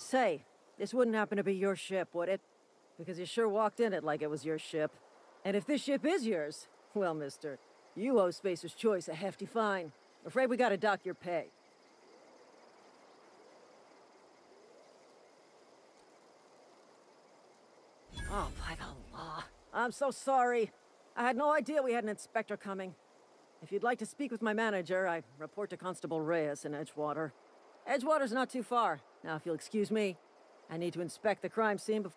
say, this wouldn't happen to be your ship, would it? Because you sure walked in it like it was your ship. And if this ship is yours, well, mister, you owe Spacer's Choice a hefty fine. Afraid we gotta dock your pay. Oh, by the law. I'm so sorry. I had no idea we had an inspector coming. If you'd like to speak with my manager, I report to Constable Reyes in Edgewater. Edgewater's not too far. Now, if you'll excuse me, I need to inspect the crime scene before...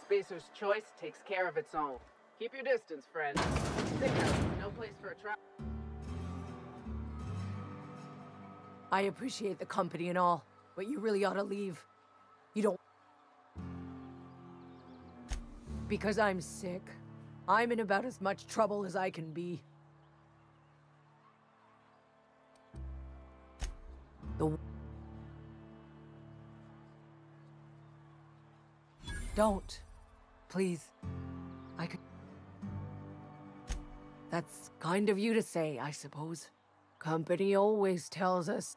Spacer's choice takes care of its own. Keep your distance, friend. Sick house is no place for a trap. I appreciate the company and all, but you really ought to leave. You don't... Because I'm sick. I'm in about as much trouble as I can be. Don't. Please. I could... That's kind of you to say, I suppose. Company always tells us.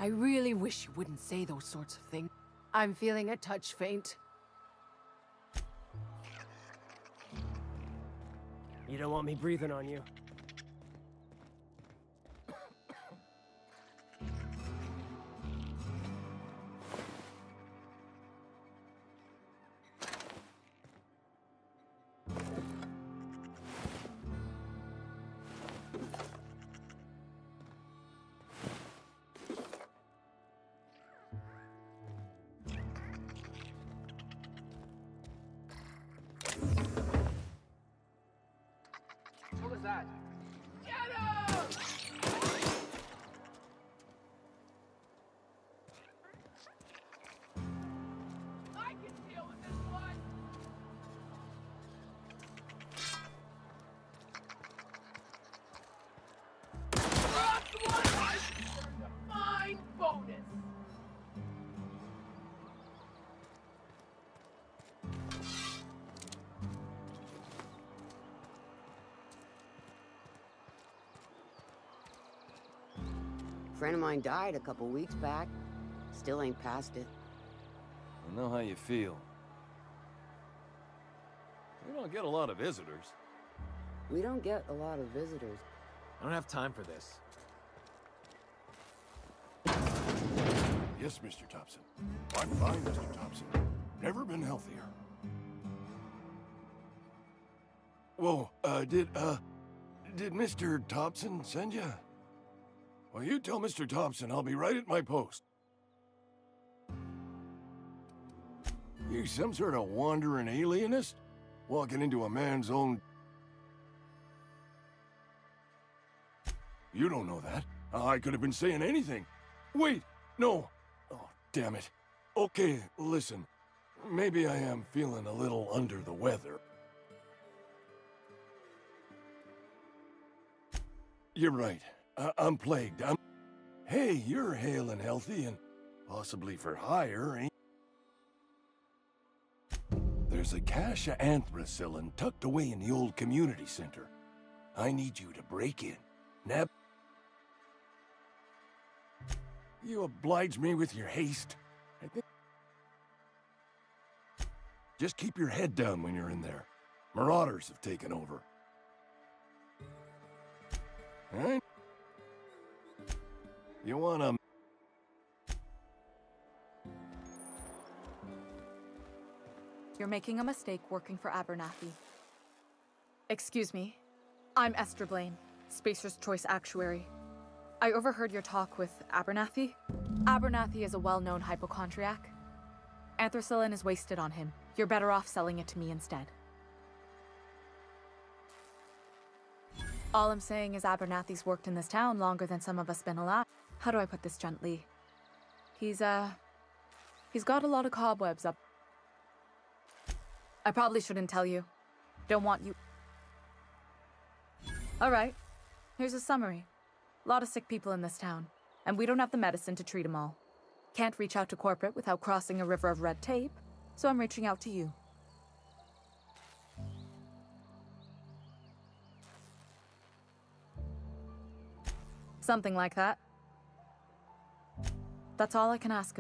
I really wish you wouldn't say those sorts of things. I'm feeling a touch faint. You don't want me breathing on you. What was that? Get him! I can deal with this one! Drop the one! I earned a fine bonus! A friend of mine died a couple weeks back. Still ain't past it. I know how you feel. We don't get a lot of visitors. We don't get a lot of visitors. I don't have time for this. Yes, Mr. Thompson. I'm fine, Mr. Thompson. Never been healthier. Whoa, did Mr. Thompson send you? Well, you tell Mr. Thompson I'll be right at my post. You some sort of wandering alienist? Walking into a man's own... You don't know that. I could have been saying anything. Wait, no. Oh, damn it. Okay, listen. Maybe I am feeling a little under the weather. You're right. I'm plagued. Hey, you're hale and healthy and possibly for hire, ain't... There's a cache of anthracillin tucked away in the old community center. I need you to break in. Nab... You oblige me with your haste. Just keep your head down when you're in there. Marauders have taken over. Alright? You wanna... You're making a mistake working for Abernathy. Excuse me. I'm Esther Blaine, Spacer's Choice Actuary. I overheard your talk with Abernathy. Abernathy is a well-known hypochondriac. Anthracillin is wasted on him. You're better off selling it to me instead. All I'm saying is Abernathy's worked in this town longer than some of us been alive. How do I put this gently? He's got a lot of cobwebs up. I probably shouldn't tell you. Don't want you... Alright, here's a summary. A lot of sick people in this town, and we don't have the medicine to treat them all. Can't reach out to corporate without crossing a river of red tape, so I'm reaching out to you. Something like that. That's all I can ask.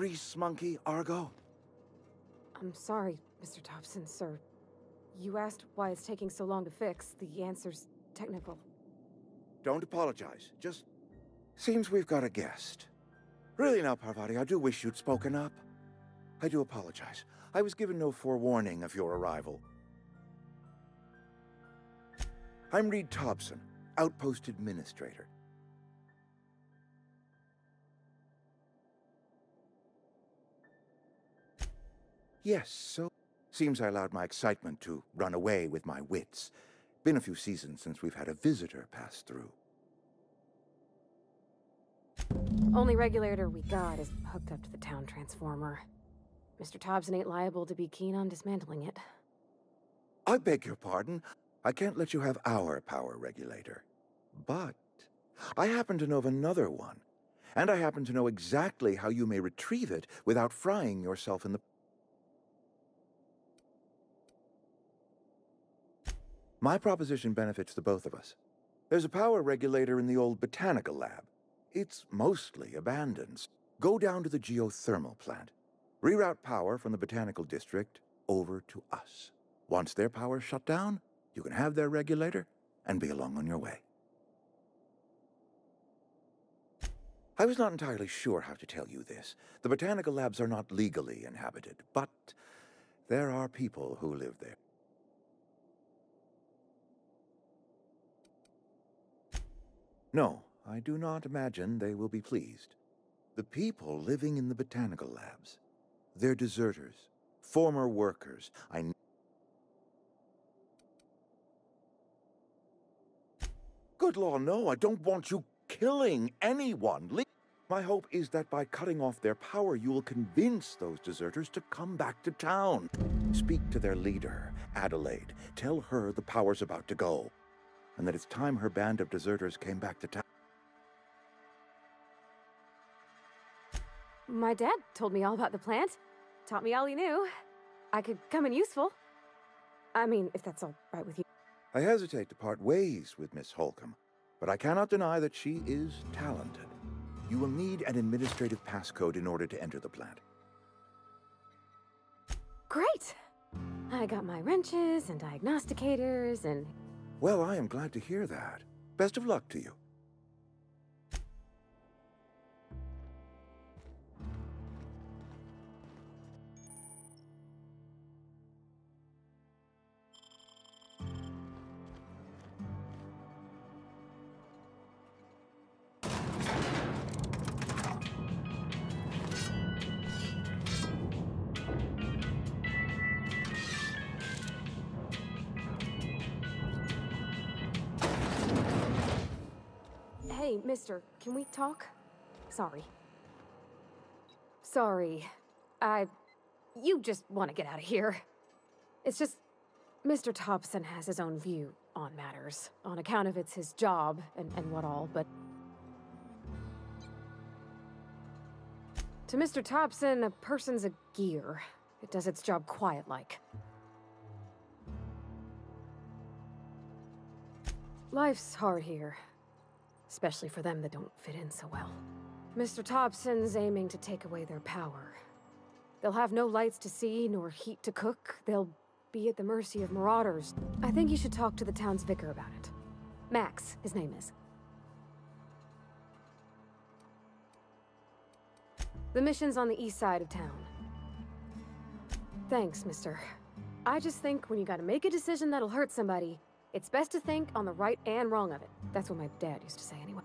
grease monkey, Argo? I'm sorry, Mr. Thompson, sir. You asked why it's taking so long to fix. The answer's technical. Don't apologize. Just seems we've got a guest. Really now, Parvati, I do wish you'd spoken up. I do apologize. I was given no forewarning of your arrival. I'm Reed Thompson, Outpost Administrator. Yes, so seems I allowed my excitement to run away with my wits. Been a few seasons since we've had a visitor pass through. Only regulator we got is hooked up to the town transformer. Mr. Thompson ain't liable to be keen on dismantling it. I beg your pardon. I can't let you have our power regulator. But I happen to know of another one. And I happen to know exactly how you may retrieve it without frying yourself in the... My proposition benefits the both of us. There's a power regulator in the old botanical lab. It's mostly abandoned. Go down to the geothermal plant. Reroute power from the botanical district over to us. Once their power's shut down, you can have their regulator and be along on your way. I was not entirely sure how to tell you this. The botanical labs are not legally inhabited, but there are people who live there. No, I do not imagine they will be pleased. The people living in the botanical labs, they're deserters, former workers. Good law, no, I don't want you killing anyone. My hope is that by cutting off their power, you will convince those deserters to come back to town. Speak to their leader, Adelaide. Tell her the power's about to go, and that it's time her band of deserters came back to town. My dad told me all about the plant. Taught me all he knew. I could come in useful. I mean, if that's all right with you. I hesitate to part ways with Miss Holcomb, but I cannot deny that she is talented. You will need an administrative passcode in order to enter the plant. Great! I got my wrenches and diagnosticators and... Well, I am glad to hear that. Best of luck to you. Hey, mister, can we talk? Sorry. Sorry. You just want to get out of here. It's just, Mr. Thompson has his own view on matters, on account of it's his job and what all, but... To Mr. Thompson, a person's a gear. It does its job quiet-like. Life's hard here. Especially for them that don't fit in so well. Mr. Thompson's aiming to take away their power. They'll have no lights to see, nor heat to cook. They'll be at the mercy of marauders. I think you should talk to the town's vicar about it. Max, his name is. The mission's on the east side of town. Thanks, mister. I just think when you gotta make a decision that'll hurt somebody, it's best to think on the right and wrong of it. That's what my dad used to say anyway.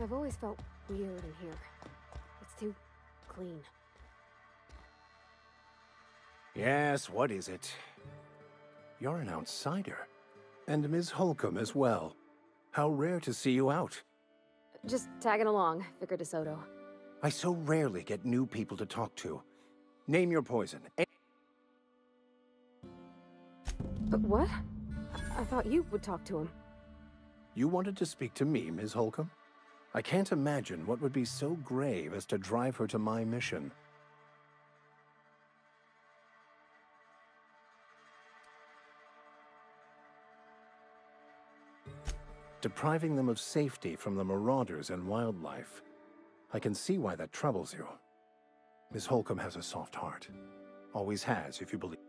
I've always felt weird in here. It's too clean. Yes, what is it? You're an outsider. And Ms. Holcomb as well. How rare to see you out. Just tagging along, Vicar DeSoto. I so rarely get new people to talk to. Name your poison. What? I thought you would talk to him. You wanted to speak to me, Ms. Holcomb? I can't imagine what would be so grave as to drive her to my mission. Depriving them of safety from the marauders and wildlife. I can see why that troubles you. Miss Holcomb has a soft heart. Always has, if you believe.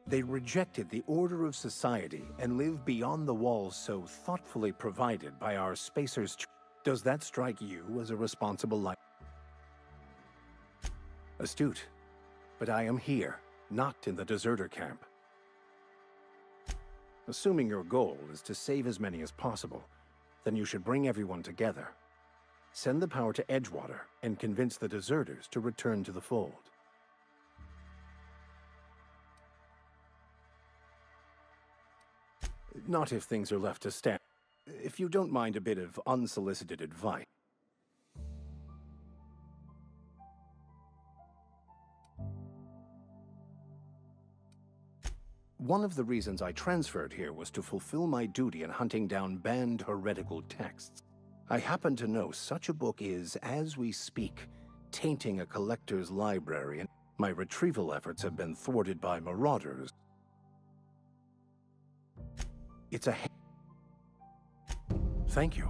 They rejected the order of society and live beyond the walls so thoughtfully provided by our spacers. Does that strike you as a responsible life? Astute. But I am here, not in the deserter camp. Assuming your goal is to save as many as possible, then you should bring everyone together. Send the power to Edgewater and convince the deserters to return to the fold. Not if things are left to stand. If you don't mind a bit of unsolicited advice. One of the reasons I transferred here was to fulfill my duty in hunting down banned heretical texts. I happen to know such a book is, as we speak, tainting a collector's library, and my retrieval efforts have been thwarted by marauders. It's a... Thank you.